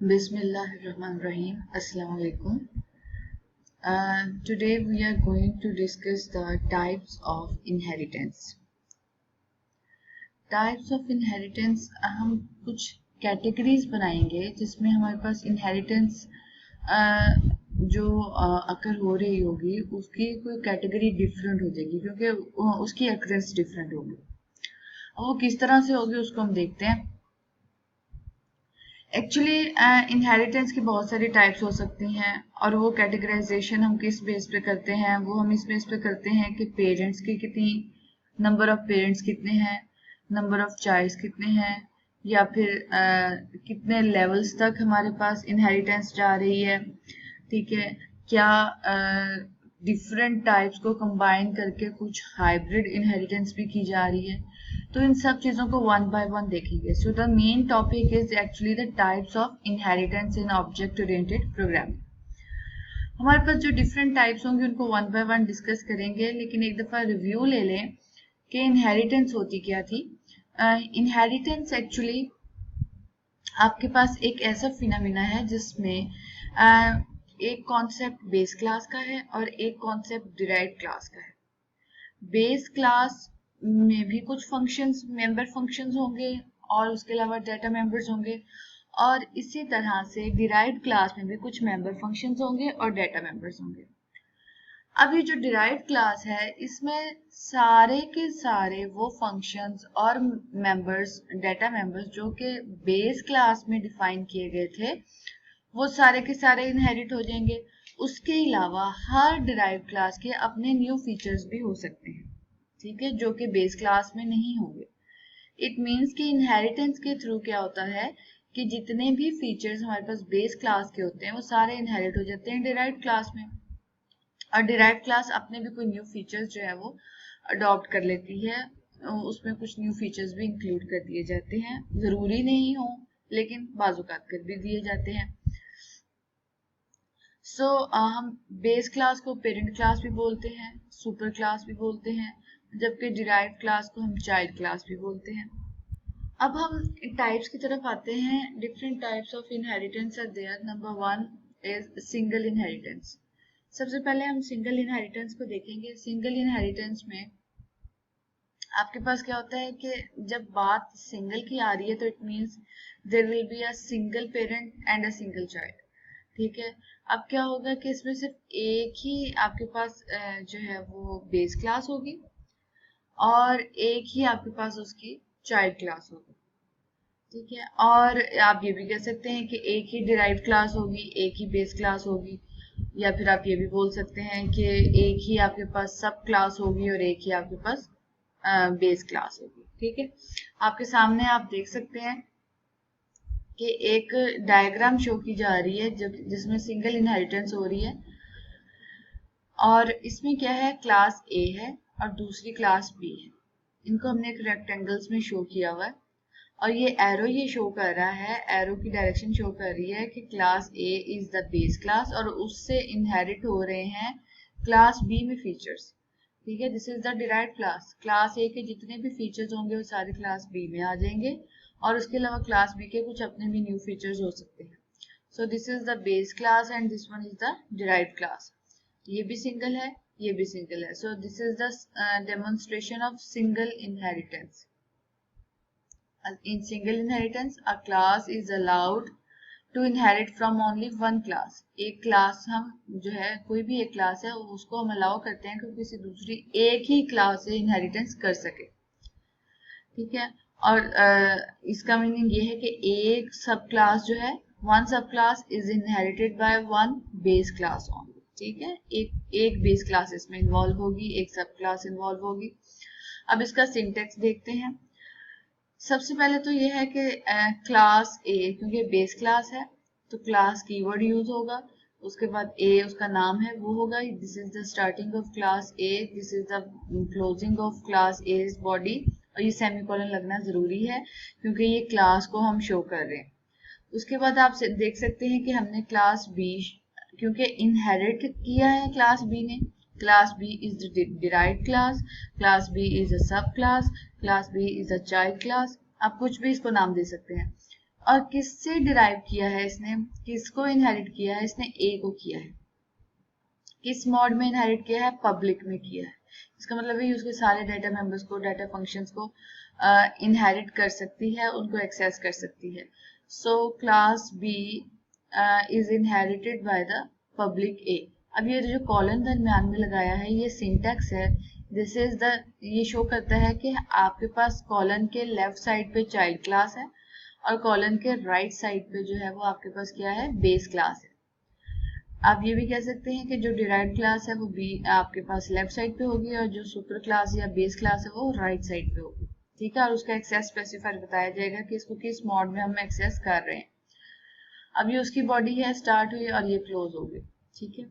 Bismillahirrahmanirrahim. Assalamu alaikum. Today we are going to discuss the types of inheritance. Types of inheritance हम कुछ categories बनाएंगे जिसमें हमारे पास inheritance जो अकर हो रही होगी उसकी कोई कैटेगरी डिफरेंट हो जाएगी क्योंकि उसकी अकरेंस डिफरेंट होगी। अब वो किस तरह से होगी उसको हम देखते हैं। एक्चुअली इनहेरिटेंस की बहुत सारी टाइप्स हो सकती हैं और वो कैटेगराइजेशन हम किस बेस पे करते हैं, वो हम इस बेस पे करते हैं कि पेरेंट्स की कितनी नंबर ऑफ पेरेंट्स कितने हैं, नंबर ऑफ चाइल्ड्स कितने हैं, या फिर कितने लेवल्स तक हमारे पास इनहेरिटेंस जा रही है। ठीक है, क्या डिफरेंट टाइप्स को कंबाइन करके कुछ हाइब्रिड इनहेरिटेंस भी की जा रही है। तो इन सब चीजों को वन बाय वन देखेंगे। So the main topic is actually the types of inheritance in object oriented programming. हमारे पास जो डिफरेंट टाइप्स होंगे उनको वन बाय वन डिस्कस करेंगे, लेकिन एक दफा रिव्यू ले लें कि इनहेरिटेंस होती क्या थी। इनहेरिटेंस एक्चुअली आपके पास एक ऐसा फिनोमेना है जिसमें एक कॉन्सेप्ट बेस क्लास का है और एक कॉन्सेप्ट डिराइव्ड क्लास का है। बेस क्लास में भी कुछ फंक्शंस, मेंबर फंक्शंस होंगे और उसके अलावा डाटा मेंबर्स होंगे, और इसी तरह से डिराइव्ड क्लास में भी कुछ मेंबर फंक्शंस होंगे और डाटा मेंबर्स होंगे। अब ये जो डिराइव्ड क्लास है इसमें सारे के सारे वो फंक्शंस और मेंबर्स, डाटा मेंबर्स जो कि बेस क्लास में डिफाइन किए गए थे वो सारे के सारे इनहेरिट हो जाएंगे। उसके अलावा हर डिराइव्ड क्लास के अपने न्यू फीचर्स भी हो सकते हैं, ठीक है, जो कि बेस क्लास में नहीं होंगे। इट मीन्स कि इनहेरिटेंस के थ्रू क्या होता है कि जितने भी फीचर्स हमारे पास बेस क्लास के होते हैं वो सारे इनहेरिट हो जाते हैं डिराइव्ड क्लास में, और डिराइव्ड क्लास अपने भी कोई न्यू फीचर्स जो है वो अडॉप्ट कर लेती है, उसमें कुछ न्यू फीचर्स भी इंक्लूड कर दिए जाते हैं। जरूरी नहीं हो लेकिन बाजुकात कर भी दिए जाते हैं। सो हम बेस क्लास को पेरेंट क्लास भी बोलते हैं, सुपर क्लास भी बोलते हैं, जबकि डिराइव्ड क्लास को हम चाइल्ड क्लास भी बोलते हैं। अब हम टाइप्स की तरफ आते हैं। Different types of inheritance are there. Number one is single inheritance. सबसे पहले हम सिंगल इनहेरिटेंस को देखेंगे। सिंगल इनहेरिटेंस में आपके पास क्या होता है कि जब बात सिंगल की आ रही है तो it means there will be a single parent and a single child. ठीक है, अब क्या होगा कि इसमें सिर्फ एक ही आपके पास जो है वो बेस क्लास होगी और एक ही आपके पास उसकी चाइल्ड क्लास होगी। ठीक है, और आप ये भी कह सकते हैं कि एक ही डिराइव्ड क्लास होगी, एक ही बेस क्लास होगी, या फिर आप ये भी बोल सकते हैं कि एक ही आपके पास सब क्लास होगी और एक ही आपके पास बेस क्लास होगी। ठीक है, आपके सामने आप देख सकते हैं कि एक डायग्राम शो की जा रही है जिसमें सिंगल इनहेरिटेंस हो रही है, और इसमें क्या है, क्लास ए है और दूसरी क्लास बी है। इनको हमने एक रेक्टेंगल्स में शो किया हुआ है, और ये एरो ये शो कर रहा है, एरो की डायरेक्शन शो कर रही है कि class A is the base class और उससे इनहेरिट हो रहे हैं क्लास बी में फीचर्स। ठीक है, this is the derived class. Class ए के जितने भी फीचर्स होंगे वो सारे क्लास बी में आ जाएंगे, और उसके अलावा क्लास बी के कुछ अपने भी न्यू फीचर्स हो सकते हैं। So this is the base class and this one is the derived class. ये भी सिंगल है, ये भी सिंगल है। So this is the demonstration of single inheritance. In single inheritance, a class is allowed to inherit from only one class. एक class हम जो है, कोई भी एक क्लास है उसको हम अलाउ करते हैं कि किसी दूसरी एक ही क्लास से इनहेरिटेंस कर सके। ठीक है, और इसका मीनिंग ये है कि एक सब क्लास जो है, वन सब class is inherited by one base class only. ठीक है, एक बेस क्लास इसमें इन्वॉल्व होगी, एक सब क्लास इन्वॉल्व होगी। अब इसका सिंटेक्स देखते हैं। सबसे पहले तो ये है कि क्लास ए, क्योंकि बेस क्लास है तो क्लास कीवर्ड यूज होगा, उसके बाद ए उसका नाम है वो होगा, this is the starting of class A, this is the closing of class a body, और ये सेमीकोलन लगना जरूरी है क्योंकि ये क्लास को हम शो कर रहे हैं। उसके बाद आप देख सकते हैं कि हमने क्लास बी, क्योंकि इनहेरिट किया है क्लास बी ने, class B is the derived class, class B is a sub class, class B is a child class. आप कुछ भी इसको नाम दे सकते हैं। और किससे डिराइव किया है इसने, किसको इनहेरिट किया है इसने, ए को किया है। किस मॉड में इनहेरिट किया है, पब्लिक में किया है। इसका मतलब है उसके सारे डाटा मेंबर्स को, डाटा फंक्शंस को इनहेरिट कर सकती है, उनको एक्सेस कर सकती है। So class B is inherited by the public A. अब ये जो कॉलन दरम्यान में लगाया है ये सिंटैक्स है। दिस इज द, ये शो करता है कि आपके पास कॉलन के लेफ्ट साइड पे चाइल्ड क्लास है और कॉलन के राइट साइड पे जो है वो आपके पास क्या है, बेस क्लास है। आप ये भी कह सकते हैं कि जो डिराइव्ड क्लास है वो बी आपके पास लेफ्ट साइड पे होगी और जो सुपर क्लास या बेस क्लास है वो राइट साइड पे होगी। ठीक है, और उसका एक्सेस स्पेसिफायर बताया जाएगा कि इसको किस मोड में हम एक्सेस कर रहे हैं। अब ये उसकी बॉडी है, स्टार्ट हुई और ये क्लोज हो गई। ठीक है,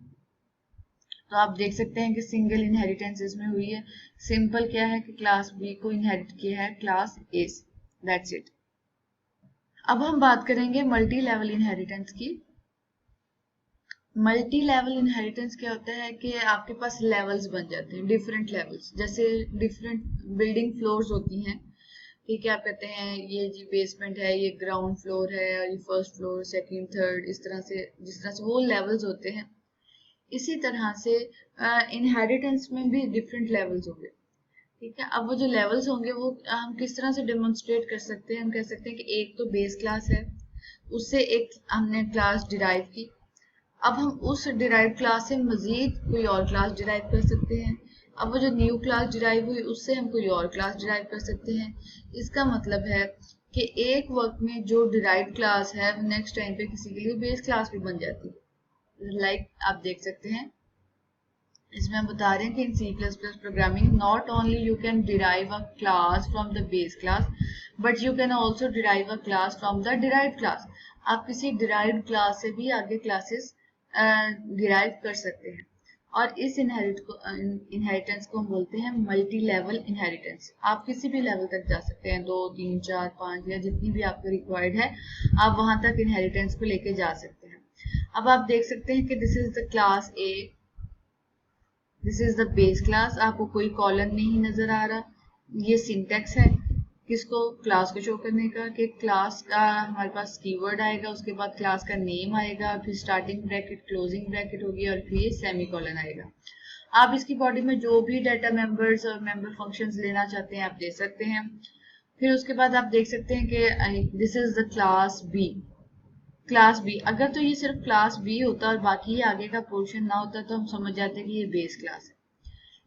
तो आप देख सकते हैं कि सिंगल इनहेरिटेंस इसमें हुई है। सिंपल क्या है कि क्लास बी को इनहेरिट किया है क्लास ए से, दैट्स इट। अब हम बात करेंगे मल्टी लेवल इनहेरिटेंस की। मल्टी लेवल इनहेरिटेंस क्या होता है कि आपके पास लेवल्स बन जाते हैं, डिफरेंट लेवल्स, जैसे डिफरेंट बिल्डिंग फ्लोर्स होती हैं। ठीक है, आप कहते हैं ये जी बेसमेंट है, ये ग्राउंड फ्लोर है और ये फर्स्ट फ्लोर, सेकंड, थर्ड, इस तरह से जिस तरह से वो लेवल्स होते हैं, इसी तरह से इनहेरिटेंस में भी डिफरेंट लेवल्स होंगे। ठीक है, अब वो जो लेवल्स होंगे वो हम किस तरह से डेमोन्स्ट्रेट कर सकते हैं, हम कह सकते हैं कि एक तो बेस क्लास है, उससे एक हमने क्लास डिराइव की। अब हम उस डिराइव क्लास से मजीद कोई और क्लास डिराइव कर सकते हैं। अब वो जो न्यू क्लास डिराइव हुई उससे हम कोई और क्लास डिराइव कर सकते हैं। इसका मतलब है कि एक वक्त में जो डिराइव क्लास है वो नेक्स्ट टाइम पे किसी के लिए बेस क्लास भी बन जाती है। लाइक आप देख सकते हैं इसमें हम बता रहे हैं कि इन C++ programming not only you can derive a class from the base class but you can also derive a class from the derived class. आप किसी डिराइव्ड क्लास से भी आगे क्लासेस डिराइव कर सकते हैं। और इस इनहेरिटेंस को हम बोलते हैं मल्टी लेवल इनहेरिटेंस। आप किसी भी लेवल तक जा सकते हैं, 2, 3, 4, 5 या जितनी भी आपको रिक्वायर्ड है आप वहां तक इनहेरिटेंस को लेके जा सकते हैं। अब आप देख सकते हैं कि this is the class A, this is the base class. आपको कोई कॉलन नहीं नजर आ रहा, ये सिंटेक्स है किसको, क्लास को शो करने का, कि क्लास का हमारे पास कीवर्ड आएगा, उसके बाद क्लास का नेम आएगा, फिर स्टार्टिंग ब्रैकेट, क्लोजिंग ब्रैकेट होगी और फिर ये सेमीकोलन आएगा। आप इसकी बॉडी में जो भी डाटा मेंबर्स और मेंबर फंक्शंस लेना चाहते हैं आप दे सकते हैं। फिर उसके बाद आप देख सकते हैं कि this is the class B. Class B, अगर तो ये सिर्फ क्लास बी होता और बाकी ये आगे का पोर्शन ना होता तो हम समझ जाते कि ये बेस क्लास है।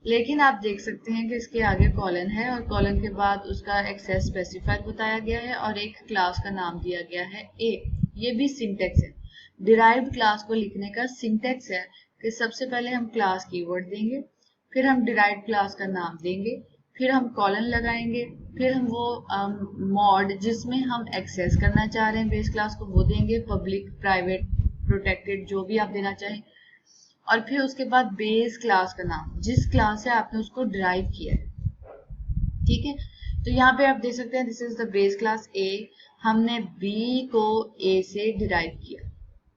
लेकिन आप देख सकते हैं कि इसके आगे कॉलन है और कॉलन के बाद उसका एक्सेस स्पेसिफायर बताया गया है और एक क्लास का नाम दिया गया है ए। ये भी सिंटेक्स है, डिराइव्ड क्लास को लिखने का सिंटेक्स है कि सबसे पहले हम क्लास कीवर्ड देंगे, फिर हम डिराइव्ड क्लास का नाम देंगे, फिर हम कॉलन लगाएंगे, फिर हम वो मॉड जिसमें हम एक्सेस करना चाह रहे हैं बेस क्लास को वो देंगे, पब्लिक, प्राइवेट, प्रोटेक्टेड, जो भी आप देना चाहें। और फिर उसके बाद बेस क्लास का नाम, जिस क्लास से आपने उसको डिराइव किया है। ठीक है, तो यहाँ पे आप देख सकते हैं this is the base class ए, हमने बी को ए से डिराइव किया।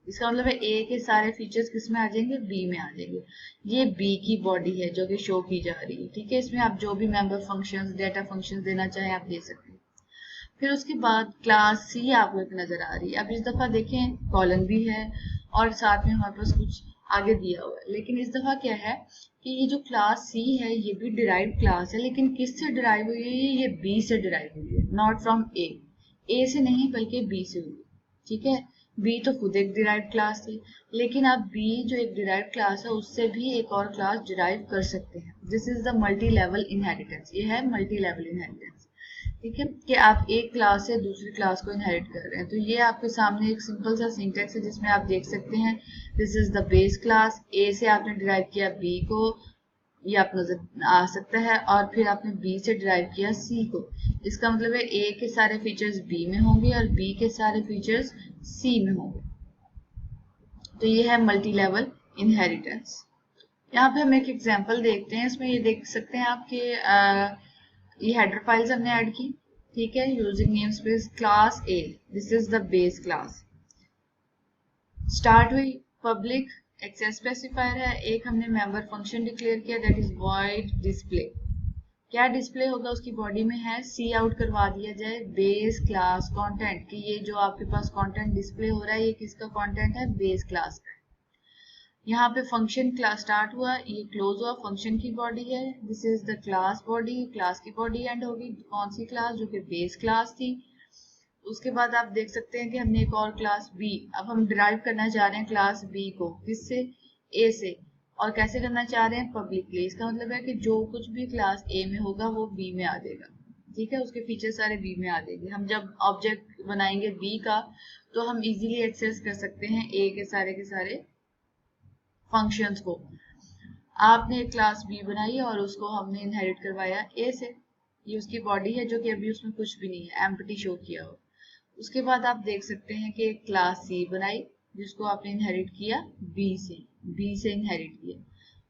इसका मतलब है ए के सारे फीचर्स किस में आ जाएंगे, बी में आ जाएंगे। ये बी की बॉडी है जो कि शो की जा रही है। ठीक है, इसमें आप जो भी मेंबर फंक्शंस, डाटा फंक्शंस देना चाहें आप दे सकते हैं। फिर उसके बाद क्लास सी आपको एक नजर आ रही है। अब इस दफा देखें कॉलन भी है और साथ में हमारे पास कुछ आगे दिया हुआ है, लेकिन इस दफा क्या है कि ये जो क्लास सी है ये भी डिराइव्ड क्लास है, लेकिन किससे डिराइव हुई है, ये बी से डिराइव हुई है, नॉट फ्रॉम ए से नहीं बल्कि बी से हुई है। ठीक है, बी तो खुद एक डिराइव्ड क्लास थी, लेकिन आप बी जो एक डिराइव्ड क्लास है उससे भी एक और क्लास डिराइव कर सकते हैं। This is the multi level inheritance, ये है मल्टी लेवल इनहेरिटेंस। ठीक है, कि आप एक क्लास से दूसरी क्लास को इनहेरिट कर रहे हैं। तो ये आपके सामने एक सिंपल सा सिंटेक्स है जिसमें आप देख सकते हैं this is the base class, A से आपने डिराइव किया बी को, ये आप नजर आ सकता है, और फिर आपने बी से डिराइव किया सी को। इसका मतलब है ए के सारे फीचर्स बी में होंगे और बी के सारे फीचर्स सी में होंगे। तो ये है मल्टी लेवल इनहेरिटेंस। यहाँ पे हम एक एग्जांपल देखते हैं, इसमें ये देख सकते हैं आपके ये हेडर फाइल्स हमने ऐड की। ठीक है, using namespace class A, this is the base class. Start हुई पब्लिक, एक्सेस स्पेसिफायर है, एक हमने मेंबर फंक्शन डिक्लेयर किया दैट इज वॉइड डिस्प्ले। क्या डिस्प्ले होगा उसकी बॉडी में है, सी आउट करवा दिया जाए बेस क्लास कंटेंट कि ये जो आपके पास कंटेंट डिस्प्ले हो रहा है ये किसका कंटेंट है, बेस क्लास का। यहाँ पे फंक्शन क्लास स्टार्ट हुआ, ये क्लोज हुआ, फंक्शन की बॉडी है, this is the class body, class की बॉडी एंड होगी कौन सी क्लास, जो कि बेस क्लास थी। उसके बाद आप देख सकते हैं कि हमने एक और क्लास बी, अब हम डिराइव करना चाह रहे हैं क्लास बी को, किससे, ए से, और कैसे करना चाह रहे हैं, पब्लिकली। इसका मतलब है कि जो कुछ भी क्लास ए में होगा वो बी में आ जाएगा, ठीक है, उसके फीचर सारे बी में आ जाएंगे। हम जब ऑब्जेक्ट बनाएंगे बी का तो हम इजीली एक्सेस कर सकते हैं ए के सारे फंक्शंस को। आपने एक क्लास बी बनाई और उसको हमने इनहेरिट करवाया ए से, ये उसकी बॉडी है जो कि अभी उसमें कुछ भी नहीं है, एम्प्टी शो किया हो। उसके बाद आप देख सकते हैं कि एक क्लास सी बनाई जिसको आपने इनहेरिट किया बी से इनहेरिट किया,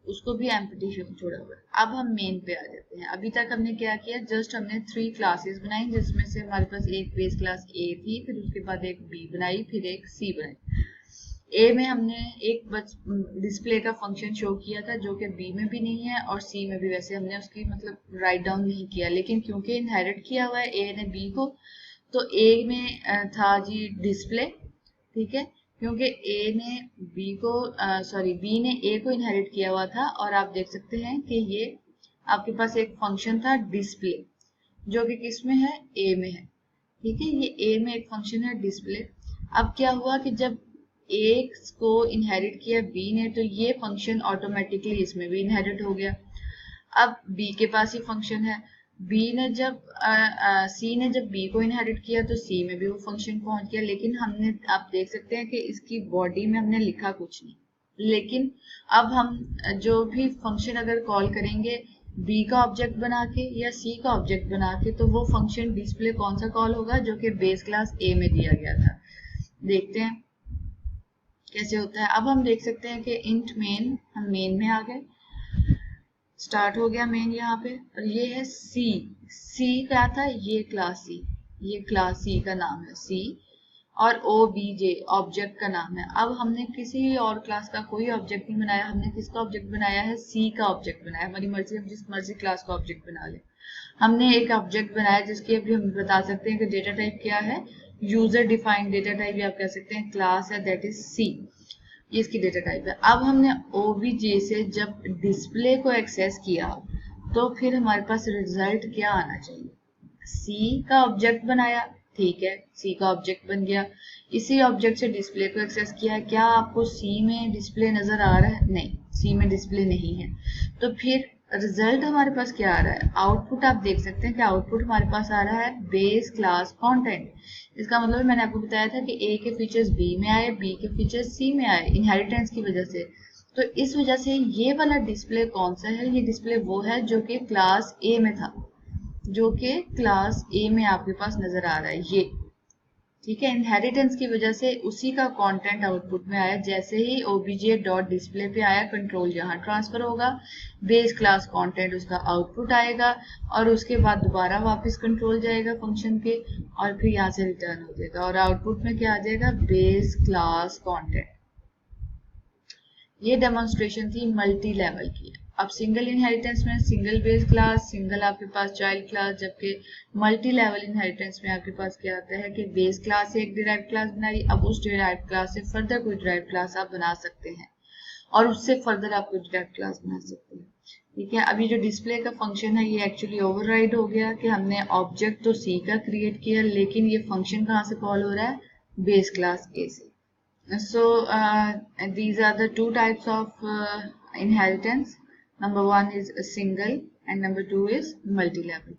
उसको भी एम्प्टी शो छोड़ा हुआ है। अब हम मेन पे आ जाते हैं। अभी तक हमने क्या किया, जस्ट हमने 3 क्लासेस बनाई जिसमें से हमारे पास एक बेस क्लास ए थी, फिर उसके बाद एक बी बनाई, फिर एक सी बनाई। ए में हमने एक डिस्प्ले का फंक्शन शो किया था जो कि बी में भी नहीं है और सी में भी, वैसे हमने उसकी मतलब राइट डाउन नहीं किया, लेकिन क्योंकि इनहेरिट किया हुआ है ए ने बी को, तो ए में था जी डिस्प्ले, ठीक है, क्योंकि ए ने बी को बी ने ए को इनहेरिट किया हुआ था। और आप देख सकते हैं कि ये आपके पास एक फंक्शन था डिस्प्ले जो कि किस में है, ए में है, ठीक है, ये ए में एक फंक्शन है डिस्प्ले। अब क्या हुआ कि जब ए को इनहेरिट किया बी ने तो ये फंक्शन ऑटोमेटिकली इसमें भी इनहेरिट हो गया। अब बी के पास ही फंक्शन है, बी ने जब सी ने जब बी को इनहेरिट किया तो सी में भी वो फंक्शन पहुंच गया, लेकिन हमने, आप देख सकते हैं कि इसकी बॉडी में हमने लिखा कुछ नहीं, लेकिन अब हम जो भी फंक्शन अगर कॉल करेंगे बी का ऑब्जेक्ट बना के या सी का ऑब्जेक्ट बना के, तो वो फंक्शन डिस्प्ले कौन सा कॉल होगा, जो कि बेस क्लास ए में दिया गया था। देखते हैं कैसे होता है। अब हम देख सकते हैं कि इंट मेन, हम मेन में आ गए, स्टार्ट हो गया मेन यहाँ पे, और ये है सी क्या था, ये क्लास सी का नाम है सी, और OBJ ऑब्जेक्ट का नाम है। अब हमने किसी और क्लास का कोई ऑब्जेक्ट नहीं बनाया, हमने किसका ऑब्जेक्ट बनाया है, सी का ऑब्जेक्ट बनाया। हमारी मर्जी, हम जिस मर्जी क्लास का ऑब्जेक्ट बना ले। हमने एक ऑब्जेक्ट बनाया जिसकी अभी हम बता सकते हैं कि डेटा टाइप क्या है, यूजर डिफाइंड डेटा टाइप, या आप कह सकते हैं क्लास है, दैट इज सी, ये इसकी डेटा टाइप है। अब हमने OBJ से जब डिस्प्ले को एक्सेस किया तो फिर हमारे पास रिजल्ट क्या आना चाहिए, सी का ऑब्जेक्ट बनाया, ठीक है, सी का ऑब्जेक्ट बन गया, इसी ऑब्जेक्ट से डिस्प्ले को एक्सेस किया, क्या आपको सी में डिस्प्ले नजर आ रहा है, नहीं, सी में डिस्प्ले नहीं है, तो फिर रिजल्ट हमारे पास क्या आ रहा है, आउटपुट आप देख सकते हैं कि आउटपुट हमारे पास आ रहा है बेस क्लास कंटेंट। इसका मतलब मैंने आपको बताया था कि ए के फीचर्स बी में आए, बी के फीचर्स सी में आए इनहेरिटेंस की वजह से। तो इस वजह से ये वाला डिस्प्ले कौन सा है, ये डिस्प्ले वो है जो कि क्लास ए में था, जो कि क्लास ए में आपके पास नजर आ रहा है ये, ठीक है, इनहेरिटेंस की वजह से उसी का कंटेंट आउटपुट में आया। जैसे ही OBJ डॉट डिस्प्ले पे आया, कंट्रोल यहाँ ट्रांसफर होगा, बेस क्लास कंटेंट उसका आउटपुट आएगा, और उसके बाद दोबारा वापस कंट्रोल जाएगा फंक्शन के, और फिर यहाँ से रिटर्न हो जाएगा, और आउटपुट में क्या आ जाएगा, बेस क्लास कंटेंट। ये डेमोन्स्ट्रेशन थी मल्टी लेवल की। अब सिंगल इनहेरिटेंस में सिंगल बेस क्लास, सिंगल आपके पास चाइल्ड क्लास, जबकि मल्टी लेवल इनहेरिटेंस में आपके पास क्या आता है कि बेस क्लास से एक डिराइव क्लास बनाई, अब उस डिराइव क्लास से फर्दर कोई डिराइव क्लास आप बना सकते हैं, और उससे फर्दर आप कोई डिराइव क्लास बना सकते हैं, ठीक है। अभी जो डिस्प्ले का फंक्शन है ये एक्चुअली ओवरराइड हो गया कि हमने ऑब्जेक्ट तो सी का क्रिएट किया, लेकिन ये फंक्शन कहाँ से कॉल हो रहा है, बेस क्लास ए से। So these are the two types of inheritance. Number one is a single and number two is multi-level.